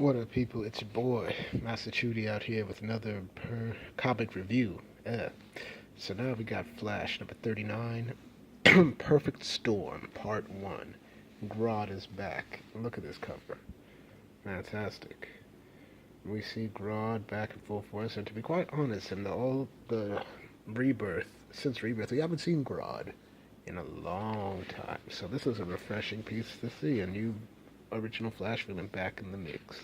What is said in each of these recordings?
What up, people? It's your boy, Master Chudy, out here with another comic review. So now we got Flash number 39, Perfect Storm, Part 1. Grodd is back. Look at this cover. Fantastic. We see Grodd back in full force, and to be quite honest, in all the since Rebirth, we haven't seen Grodd in a long time. So this is a refreshing piece to see, a new original Flash villain back in the mix.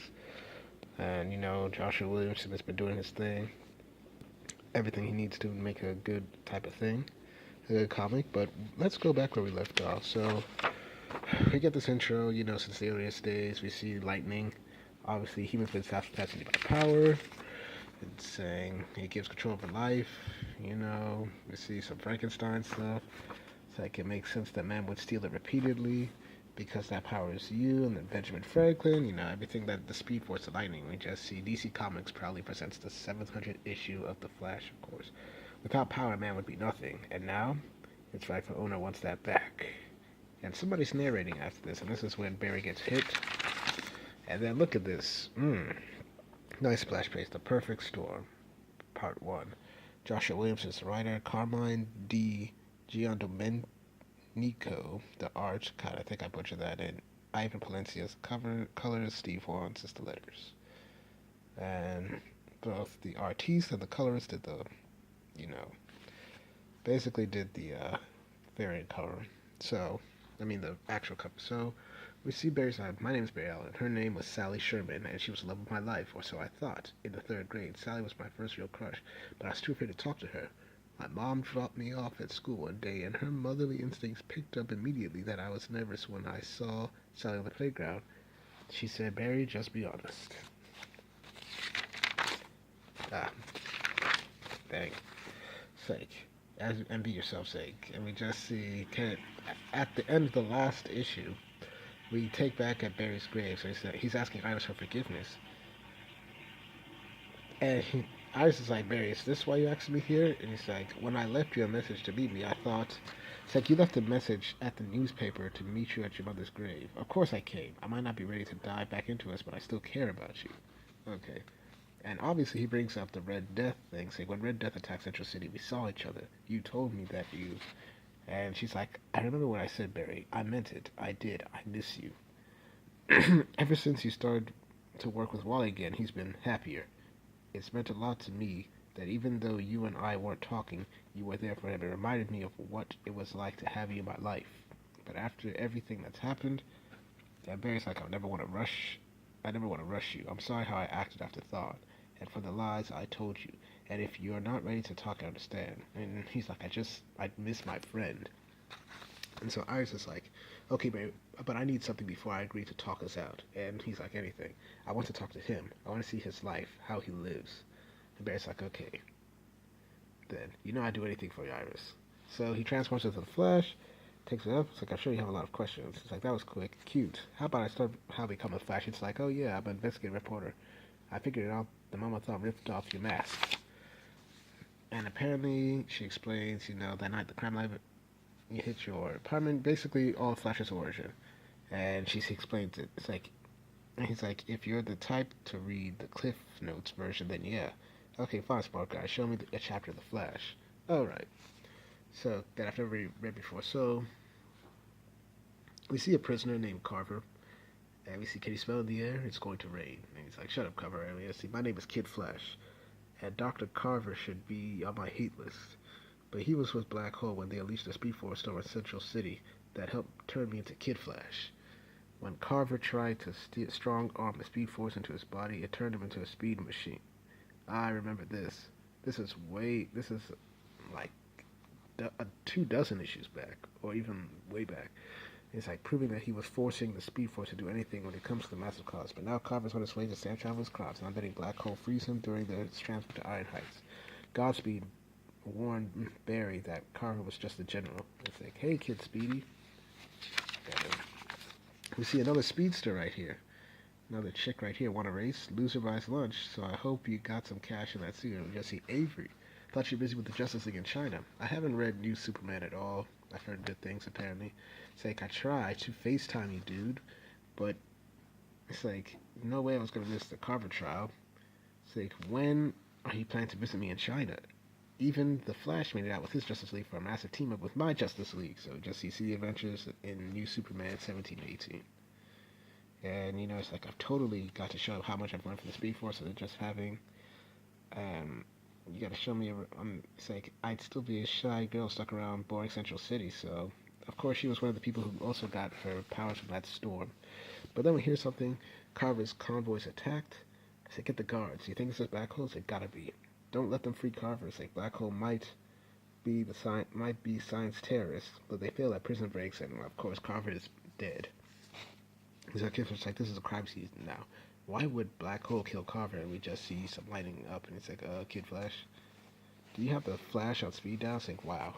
And, Joshua Williamson has been doing his thing, everything he needs to make a good type of thing, a good comic. But let's go back where we left off. So, we get this intro, since the earliest days, we see lightning. Obviously, humans been fascinated by power. It's saying he gives control over life, We see some Frankenstein stuff. It's like it makes sense that man would steal it repeatedly because that power is you, and then Benjamin Franklin, everything that the Speed Force of Lightning. We just see DC Comics proudly presents the 700th issue of The Flash, of course. Without power, man would be nothing, and now its rightful owner wants that back. And somebody's narrating after this, and this is when Barry gets hit. And then look at this. Nice splash page, The Perfect Storm, Part 1. Joshua Williams is the writer, Carmine D. Giandomenico, the art, God, I think I butchered that in. Ivan Palencia's cover, colors, Steve Wands is the letters. And both the artiste and the colorist did the, basically did the variant cover. So, the actual cover. So, we see Barry's side. My name is Barry Allen. Her name was Sally Sherman, and she was the love of my life, or so I thought. In the third grade, Sally was my first real crush, but I was too afraid to talk to her. My mom dropped me off at school one day, and her motherly instincts picked up immediately that I was nervous when I saw Sally on the playground. She said, Barry, just be honest. Ah, dang. Sake. And be yourself sake. And we just see, at the end of the last issue, we take back at Barry's grave. So he's asking Iris for forgiveness. And Iris is like, Barry, is this why you asked me here? And he's like, when I left you a message to meet me, I thought... It's like, you left a message at the newspaper to meet you at your mother's grave. Of course I came. I might not be ready to dive back into us, but I still care about you. Okay. And obviously he brings up the Red Death thing, saying, when Red Death attacked Central City, we saw each other. You told me that you... And she's like, I remember what I said, Barry. I meant it. I did. I miss you. Ever since you started to work with Wally again, he's been happier. It's meant a lot to me that even though you and I weren't talking, you were there for him. It reminded me of what it was like to have you in my life. But after everything that's happened, Barry's like, I never want to rush you. I'm sorry how I acted after thought, and for the lies I told you. And if you're not ready to talk, I understand. And he's like, I miss my friend. And so Iris is like, okay, babe, but I need something before I agree to talk us out. And he's like, anything. I want to talk to him. I want to see his life, how he lives. And Barry's like, okay. Then, I'd do anything for you, Iris. So he transforms into the Flash, takes it up. It's like, I'm sure you have a lot of questions. It's like, that was quick. Cute. How about I start how I become a Flash? It's like, oh yeah, I'm an investigative reporter. I figured it out the moment I thought ripped off your mask. And apparently, she explains, that night the crime lab you hit your apartment, basically all Flash's origin. And she explains it. It's like, and he's like, if you're the type to read the Cliff Notes version, then yeah. Okay, fine, smart guy. Show me a chapter of the Flash. Alright. So, that I've never read before. So, we see a prisoner named Carver. And we see, can you smell in the air? It's going to rain. And he's like, shut up, Carver. See, my name is Kid Flash. And Dr. Carver should be on my hate list. But he was with Black Hole when they unleashed a Speed Force over Central City that helped turn me into Kid Flash. When Carver tried to strong-arm the Speed Force into his body, it turned him into a speed machine. I remember this. This is like 24 issues back, or even way back. It's like proving that he was forcing the Speed Force to do anything when it comes to the massive cause. But now Carver's on his way to Sam Travel's crops, and I'm betting Black Hole frees him during the transfer to Iron Heights. Godspeed warned Barry that Carver was just a general. It's like, hey, Kid Speedy. And we see another speedster right here. Another chick right here. Want to race? Loser buys lunch. So I hope you got some cash in that suit. And we just see Avery. Thought you're busy with the Justice League in China. I haven't read New Superman at all. I've heard good things, apparently. It's like, I tried to FaceTime you, dude. But It's like, no way I was gonna miss the Carver trial. It's like, when are you planning to visit me in China? Even the Flash made it out with his Justice League for a massive team up with my Justice League. So just you see the adventures in New Superman 1718. And it's like I've totally got to show how much I've learned from the Speed Force, and just having um, you got to show me. It's like I'd still be a shy girl stuck around boring Central City. So of course she was one of the people who also got her powers from that storm. But then we hear something. Carver's convoy's attacked. I say, get the guards. You think this is Black Hole? It gotta be. Don't let them free Carver. It's like Black Hole might be science terrorists, but they fail at prison breaks, and of course Carver is dead. It's like, this is a crime season now. Why would Black Hole kill Carver and we just see some lighting up and it's like, Kid Flash? Do you have the Flash on speed dial? It's like, wow.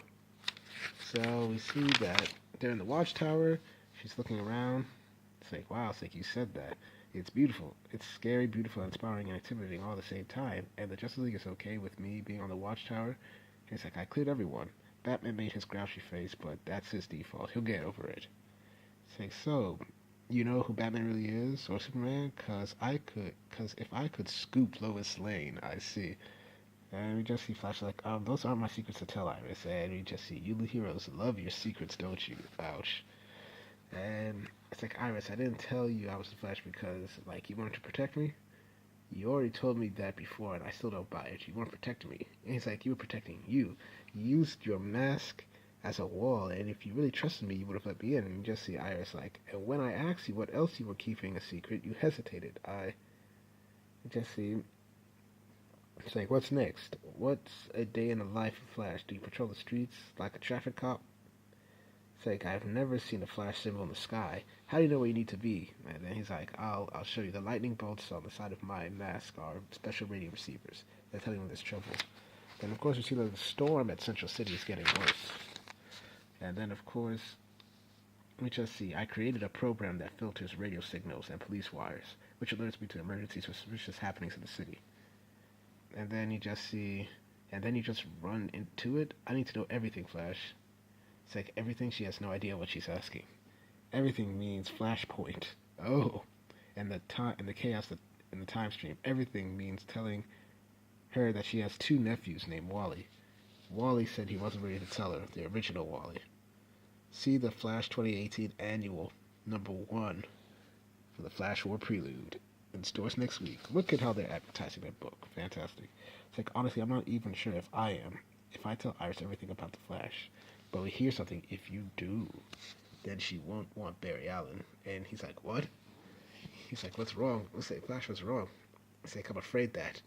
So we see that they're in the watchtower. She's looking around. It's like, wow, it's like you said that. It's beautiful. It's scary, beautiful, inspiring, and intimidating all at the same time. And the Justice League is okay with me being on the watchtower. It's like, I cleared everyone. Batman made his grouchy face, but that's his default. He'll get over it. It's like, so, you know who Batman really is, or Superman? Cause if I could scoop Lois Lane, I see. And we just see Flash like, those aren't my secrets to tell, Iris. And we just see, you heroes love your secrets, don't you? Ouch. And it's like, Iris, I didn't tell you I was the Flash because, like, you wanted to protect me? You already told me that before, and I still don't buy it. You weren't protecting me. And he's like, you were protecting you. You used your mask as a wall, and if you really trusted me, you would have let me in. And you just see Iris like, and when I asked you what else you were keeping a secret, you hesitated. I just see, it's like, what's next? What's a day in the life of Flash? Do you patrol the streets like a traffic cop? It's like, I've never seen a Flash symbol in the sky. How do you know where you need to be? And then he's like, I'll show you. The lightning bolts on the side of my mask are special radio receivers. They're telling you when there's trouble. Then, of course, we see that the storm at Central City is getting worse. And then, of course, we just see I created a program that filters radio signals and police wires, which alerts me to emergencies or suspicious happenings in the city. And then you just see, and then you just run into it. I need to know everything, Flash. It's like everything. She has no idea what she's asking. Everything means Flashpoint. Oh, and the time and the chaos in the time stream. Everything means telling her that she has two nephews named Wally. Wally said he wasn't ready to tell her, the original Wally. See the Flash 2018 Annual #1 for the Flash War Prelude in stores next week. Look at how they're advertising that book. Fantastic. It's like, honestly, I'm not even sure if I am. If I tell Iris everything about the Flash. But we hear something, if you do, then she won't want Barry Allen. And he's like, what? He's like, what's wrong? Let's say, Flash, what's wrong? It's like, I'm afraid that.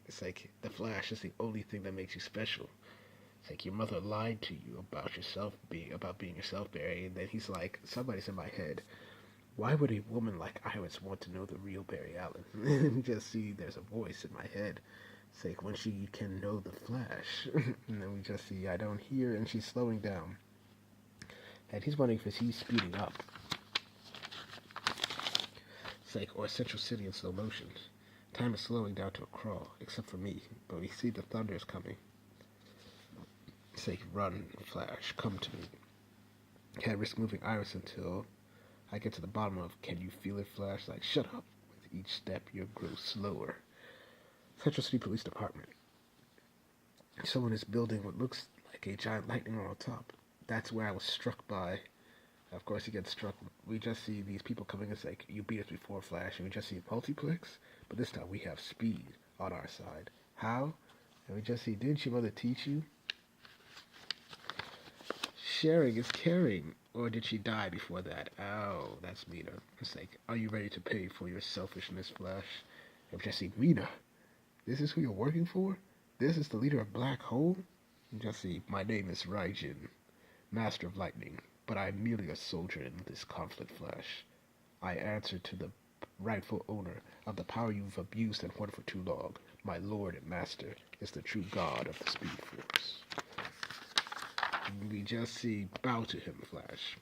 It's like, the Flash is the only thing that makes you special. It's like, your mother lied to you about being yourself, Barry. And then he's like, somebody's in my head. Why would a woman like Iris want to know the real Barry Allen? And you just see there's a voice in my head. It's like, when she can know the Flash. And then we just see, I don't hear, and she's slowing down. And he's wondering if he's speeding up. It's like, or Central City in slow motion. Time is slowing down to a crawl, except for me. But we see the thunder is coming. It's like, run, Flash, come to me. Can't risk moving Iris until I get to the bottom of, can you feel it, Flash? Like, shut up. With each step, you grow slower. Central City Police Department. Someone is building what looks like a giant lightning rod on top. That's where I was struck by. Of course, he gets struck. We just see these people coming. It's like, you beat us before, Flash. And we just see multiplex. But this time we have speed on our side. How? And we just see, didn't your mother teach you? Sharing is caring. Or did she die before that? Oh, that's Mina. It's like, are you ready to pay for your selfishness, Flash? And we just see, Mina, this is who you're working for? This is the leader of Black Hole? And just see, my name is Raijin, Master of Lightning, but I am merely a soldier in this conflict, Flash. I answer to the rightful owner of the power you've abused and hoarded for too long. My lord and master is the true god of the Speed Force. We just see, bow to him, Flash.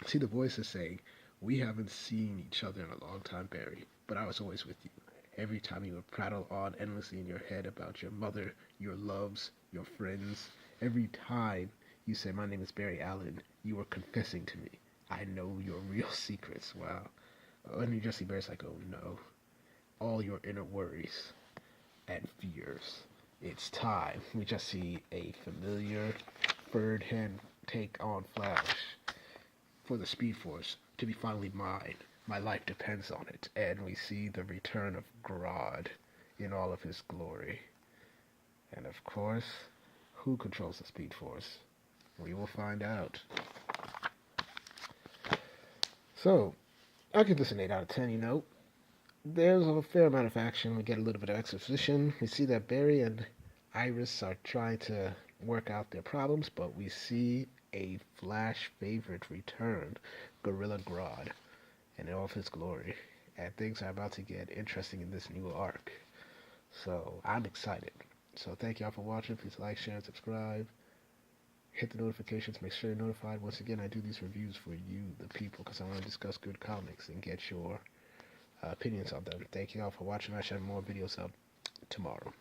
See the voices saying, we haven't seen each other in a long time, Barry, but I was always with you. Every time you would prattle on endlessly in your head about your mother, your loves, your friends, every time you said, my name is Barry Allen, you were confessing to me. I know your real secrets. Wow. And you just see Barry's like, oh no, all your inner worries and fears. It's time. We just see a familiar third hand take on Flash for the Speed Force to be finally mine. My life depends on it. And we see the return of Grodd in all of his glory. And of course, who controls the Speed Force? We will find out. So, I'll give this an 8 out of 10, There's a fair amount of action. We get a little bit of exposition. We see that Barry and Iris are trying to work out their problems, but we see a Flash favorite return, Gorilla Grodd, in all of his glory. And things are about to get interesting in this new arc. So, I'm excited. So, thank y'all for watching. Please like, share, and subscribe. Hit the notifications, make sure you're notified. Once again, I do these reviews for you, the people, because I want to discuss good comics and get your opinions on them. Thank you all for watching. I should have more videos up tomorrow.